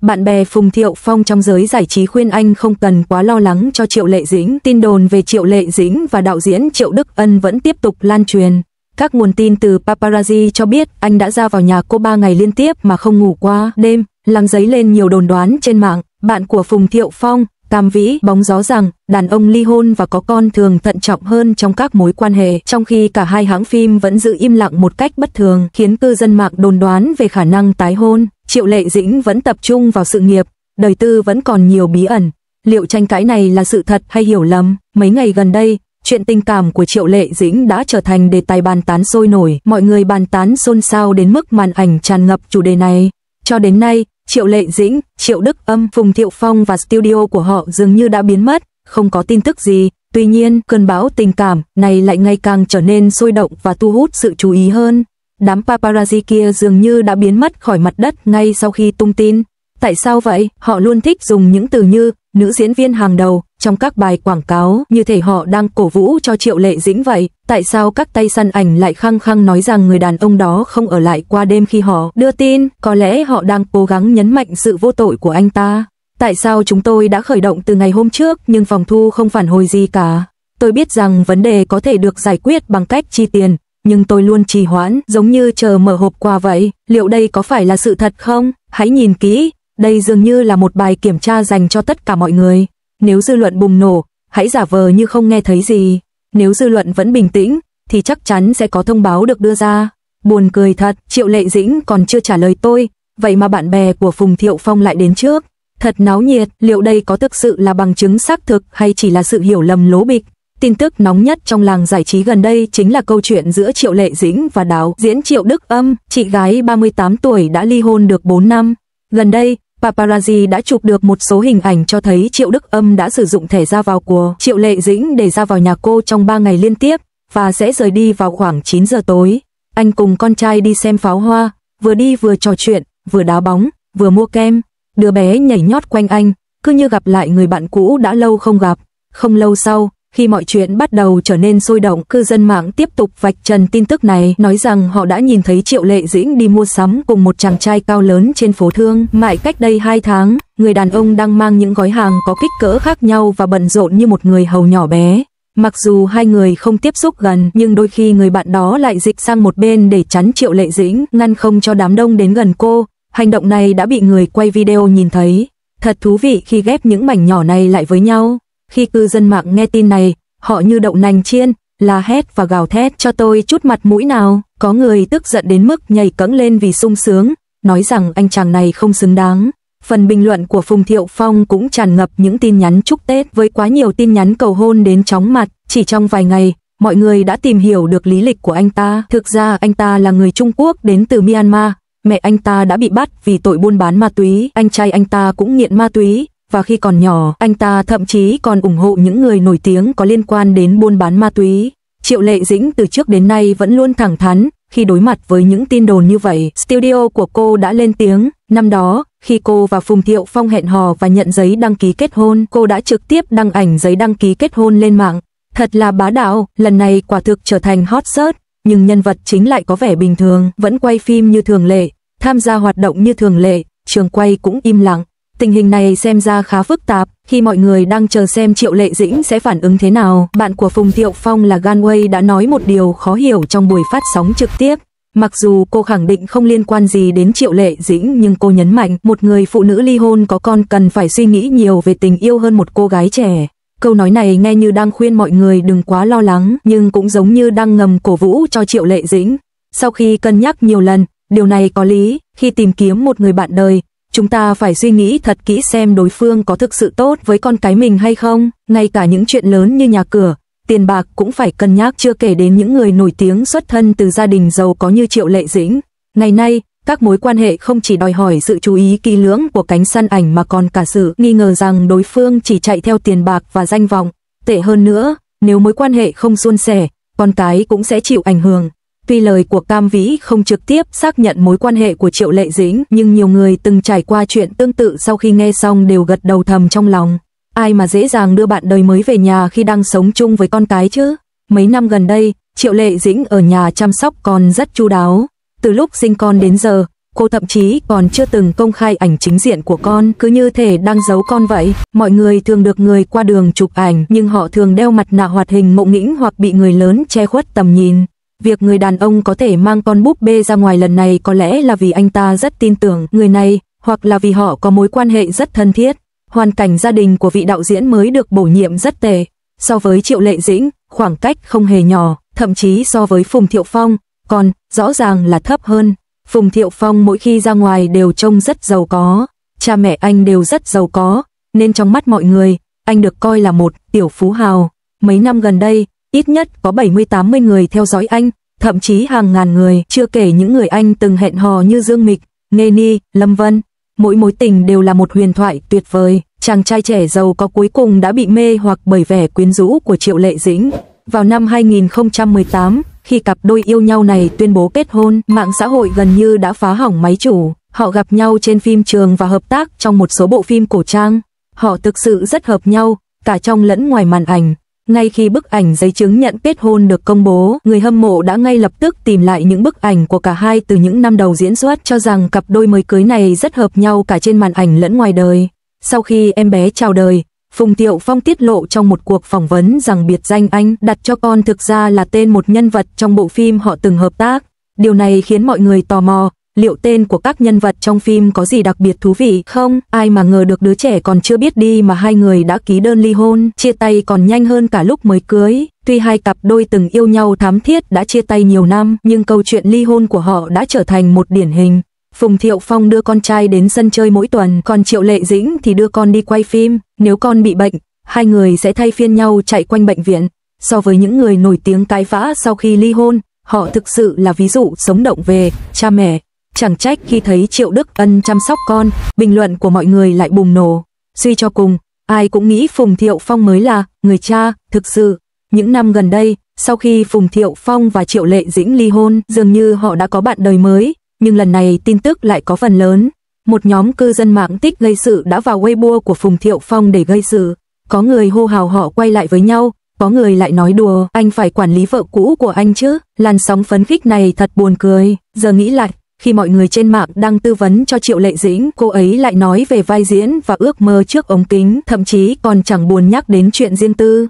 Bạn bè Phùng Thiệu Phong trong giới giải trí khuyên anh không cần quá lo lắng cho Triệu Lệ Dĩnh. Tin đồn về Triệu Lệ Dĩnh và đạo diễn Triệu Đức Ân vẫn tiếp tục lan truyền. Các nguồn tin từ paparazzi cho biết anh đã ra vào nhà cô 3 ngày liên tiếp mà không ngủ qua đêm, làm dấy lên nhiều đồn đoán trên mạng. Bạn của Phùng Thiệu Phong, Cam Vĩ, bóng gió rằng đàn ông ly hôn và có con thường thận trọng hơn trong các mối quan hệ, trong khi cả hai hãng phim vẫn giữ im lặng một cách bất thường, khiến cư dân mạng đồn đoán về khả năng tái hôn. Triệu Lệ Dĩnh vẫn tập trung vào sự nghiệp, đời tư vẫn còn nhiều bí ẩn. Liệu tranh cãi này là sự thật hay hiểu lầm? Mấy ngày gần đây, chuyện tình cảm của Triệu Lệ Dĩnh đã trở thành đề tài bàn tán sôi nổi, mọi người bàn tán xôn xao đến mức màn ảnh tràn ngập chủ đề này. Cho đến nay, Triệu Lệ Dĩnh, Triệu Đức Âm, Phùng Thiệu Phong và studio của họ dường như đã biến mất, không có tin tức gì. Tuy nhiên, cơn bão tình cảm này lại ngày càng trở nên sôi động và thu hút sự chú ý hơn. Đám paparazzi kia dường như đã biến mất khỏi mặt đất ngay sau khi tung tin. Tại sao vậy? Họ luôn thích dùng những từ như nữ diễn viên hàng đầu trong các bài quảng cáo, như thể họ đang cổ vũ cho Triệu Lệ Dĩnh vậy. Tại sao các tay săn ảnh lại khăng khăng nói rằng người đàn ông đó không ở lại qua đêm khi họ đưa tin? Có lẽ họ đang cố gắng nhấn mạnh sự vô tội của anh ta. Tại sao chúng tôi đã khởi động từ ngày hôm trước nhưng phòng thu không phản hồi gì cả? Tôi biết rằng vấn đề có thể được giải quyết bằng cách chi tiền, nhưng tôi luôn trì hoãn, giống như chờ mở hộp quà vậy. Liệu đây có phải là sự thật không? Hãy nhìn kỹ, đây dường như là một bài kiểm tra dành cho tất cả mọi người. Nếu dư luận bùng nổ, hãy giả vờ như không nghe thấy gì. Nếu dư luận vẫn bình tĩnh, thì chắc chắn sẽ có thông báo được đưa ra. Buồn cười thật, Triệu Lệ Dĩnh còn chưa trả lời tôi, vậy mà bạn bè của Phùng Thiệu Phong lại đến trước. Thật náo nhiệt, liệu đây có thực sự là bằng chứng xác thực hay chỉ là sự hiểu lầm lố bịch? Tin tức nóng nhất trong làng giải trí gần đây chính là câu chuyện giữa Triệu Lệ Dĩnh và đạo diễn Triệu Đức Âm, chị gái 38 tuổi đã ly hôn được 4 năm. Gần đây, paparazzi đã chụp được một số hình ảnh cho thấy Triệu Đức Âm đã sử dụng thẻ ra vào của Triệu Lệ Dĩnh để ra vào nhà cô trong 3 ngày liên tiếp và sẽ rời đi vào khoảng 9 giờ tối. Anh cùng con trai đi xem pháo hoa, vừa đi vừa trò chuyện, vừa đá bóng, vừa mua kem. Đứa bé nhảy nhót quanh anh, cứ như gặp lại người bạn cũ đã lâu không gặp. Không lâu sau, khi mọi chuyện bắt đầu trở nên sôi động, cư dân mạng tiếp tục vạch trần tin tức này, nói rằng họ đã nhìn thấy Triệu Lệ Dĩnh đi mua sắm cùng một chàng trai cao lớn trên phố Thương Mại cách đây 2 tháng. Người đàn ông đang mang những gói hàng có kích cỡ khác nhau và bận rộn như một người hầu nhỏ bé. Mặc dù hai người không tiếp xúc gần, nhưng đôi khi người bạn đó lại dịch sang một bên để chắn Triệu Lệ Dĩnh, ngăn không cho đám đông đến gần cô. Hành động này đã bị người quay video nhìn thấy. Thật thú vị khi ghép những mảnh nhỏ này lại với nhau. Khi cư dân mạng nghe tin này, họ như đậu nành chiên, la hét và gào thét, cho tôi chút mặt mũi nào. Có người tức giận đến mức nhảy cẫng lên vì sung sướng, nói rằng anh chàng này không xứng đáng. Phần bình luận của Phùng Thiệu Phong cũng tràn ngập những tin nhắn chúc Tết với quá nhiều tin nhắn cầu hôn đến chóng mặt. Chỉ trong vài ngày, mọi người đã tìm hiểu được lý lịch của anh ta. Thực ra anh ta là người Trung Quốc đến từ Myanmar. Mẹ anh ta đã bị bắt vì tội buôn bán ma túy, anh trai anh ta cũng nghiện ma túy, và khi còn nhỏ, anh ta thậm chí còn ủng hộ những người nổi tiếng có liên quan đến buôn bán ma túy. Triệu Lệ Dĩnh từ trước đến nay vẫn luôn thẳng thắn khi đối mặt với những tin đồn như vậy. Studio của cô đã lên tiếng. Năm đó, khi cô và Phùng Thiệu Phong hẹn hò và nhận giấy đăng ký kết hôn, cô đã trực tiếp đăng ảnh giấy đăng ký kết hôn lên mạng. Thật là bá đạo, lần này quả thực trở thành hot search, nhưng nhân vật chính lại có vẻ bình thường, vẫn quay phim như thường lệ, tham gia hoạt động như thường lệ, trường quay cũng im lặng. Tình hình này xem ra khá phức tạp, khi mọi người đang chờ xem Triệu Lệ Dĩnh sẽ phản ứng thế nào. Bạn của Phùng Thiệu Phong là Ganwei đã nói một điều khó hiểu trong buổi phát sóng trực tiếp. Mặc dù cô khẳng định không liên quan gì đến Triệu Lệ Dĩnh, nhưng cô nhấn mạnh một người phụ nữ ly hôn có con cần phải suy nghĩ nhiều về tình yêu hơn một cô gái trẻ. Câu nói này nghe như đang khuyên mọi người đừng quá lo lắng, nhưng cũng giống như đang ngầm cổ vũ cho Triệu Lệ Dĩnh. Sau khi cân nhắc nhiều lần, điều này có lý. Khi tìm kiếm một người bạn đời, chúng ta phải suy nghĩ thật kỹ xem đối phương có thực sự tốt với con cái mình hay không. Ngay cả những chuyện lớn như nhà cửa, tiền bạc cũng phải cân nhắc, chưa kể đến những người nổi tiếng xuất thân từ gia đình giàu có như Triệu Lệ Dĩnh. Ngày nay, các mối quan hệ không chỉ đòi hỏi sự chú ý kỹ lưỡng của cánh săn ảnh mà còn cả sự nghi ngờ rằng đối phương chỉ chạy theo tiền bạc và danh vọng. Tệ hơn nữa, nếu mối quan hệ không suôn sẻ, con cái cũng sẽ chịu ảnh hưởng. Tuy lời của Cam Vĩ không trực tiếp xác nhận mối quan hệ của Triệu Lệ Dĩnh, nhưng nhiều người từng trải qua chuyện tương tự sau khi nghe xong đều gật đầu thầm trong lòng. Ai mà dễ dàng đưa bạn đời mới về nhà khi đang sống chung với con cái chứ? Mấy năm gần đây, Triệu Lệ Dĩnh ở nhà chăm sóc con rất chu đáo. Từ lúc sinh con đến giờ, cô thậm chí còn chưa từng công khai ảnh chính diện của con, cứ như thể đang giấu con vậy. Mọi người thường được người qua đường chụp ảnh, nhưng họ thường đeo mặt nạ hoạt hình ngộ nghĩnh hoặc bị người lớn che khuất tầm nhìn. Việc người đàn ông có thể mang con búp bê ra ngoài lần này có lẽ là vì anh ta rất tin tưởng người này, hoặc là vì họ có mối quan hệ rất thân thiết. Hoàn cảnh gia đình của vị đạo diễn mới được bổ nhiệm rất tệ. So với Triệu Lệ Dĩnh, khoảng cách không hề nhỏ, thậm chí so với Phùng Thiệu Phong, còn rõ ràng là thấp hơn. Phùng Thiệu Phong mỗi khi ra ngoài đều trông rất giàu có, cha mẹ anh đều rất giàu có, nên trong mắt mọi người, anh được coi là một tiểu phú hào. Mấy năm gần đây, ít nhất có 70-80 người theo dõi anh, thậm chí hàng ngàn người, chưa kể những người anh từng hẹn hò như Dương Mịch, Nghê Ni, Lâm Vân. Mỗi mối tình đều là một huyền thoại tuyệt vời. Chàng trai trẻ giàu có cuối cùng đã bị mê hoặc bởi vẻ quyến rũ của Triệu Lệ Dĩnh. Vào năm 2018, khi cặp đôi yêu nhau này tuyên bố kết hôn, mạng xã hội gần như đã phá hỏng máy chủ. Họ gặp nhau trên phim trường và hợp tác trong một số bộ phim cổ trang. Họ thực sự rất hợp nhau, cả trong lẫn ngoài màn ảnh. Ngay khi bức ảnh giấy chứng nhận kết hôn được công bố, người hâm mộ đã ngay lập tức tìm lại những bức ảnh của cả hai từ những năm đầu diễn xuất, cho rằng cặp đôi mới cưới này rất hợp nhau cả trên màn ảnh lẫn ngoài đời. Sau khi em bé chào đời, Phùng Thiệu Phong tiết lộ trong một cuộc phỏng vấn rằng biệt danh anh đặt cho con thực ra là tên một nhân vật trong bộ phim họ từng hợp tác. Điều này khiến mọi người tò mò, liệu tên của các nhân vật trong phim có gì đặc biệt thú vị không? Ai mà ngờ được đứa trẻ còn chưa biết đi mà hai người đã ký đơn ly hôn, chia tay còn nhanh hơn cả lúc mới cưới. Tuy hai cặp đôi từng yêu nhau thắm thiết đã chia tay nhiều năm, nhưng câu chuyện ly hôn của họ đã trở thành một điển hình. Phùng Thiệu Phong đưa con trai đến sân chơi mỗi tuần, còn Triệu Lệ Dĩnh thì đưa con đi quay phim. Nếu con bị bệnh, hai người sẽ thay phiên nhau chạy quanh bệnh viện. So với những người nổi tiếng cãi vã sau khi ly hôn, họ thực sự là ví dụ sống động về cha mẹ. Chẳng trách khi thấy Triệu Đức Ân chăm sóc con, bình luận của mọi người lại bùng nổ. Suy cho cùng, ai cũng nghĩ Phùng Thiệu Phong mới là người cha thực sự. Những năm gần đây, sau khi Phùng Thiệu Phong và Triệu Lệ Dĩnh ly hôn, dường như họ đã có bạn đời mới. Nhưng lần này tin tức lại có phần lớn. Một nhóm cư dân mạng thích gây sự đã vào Weibo của Phùng Thiệu Phong để gây sự. Có người hô hào họ quay lại với nhau, có người lại nói đùa anh phải quản lý vợ cũ của anh chứ. Làn sóng phấn khích này thật buồn cười. Giờ nghĩ lại, khi mọi người trên mạng đang tư vấn cho Triệu Lệ Dĩnh, cô ấy lại nói về vai diễn và ước mơ trước ống kính, thậm chí còn chẳng buồn nhắc đến chuyện riêng tư.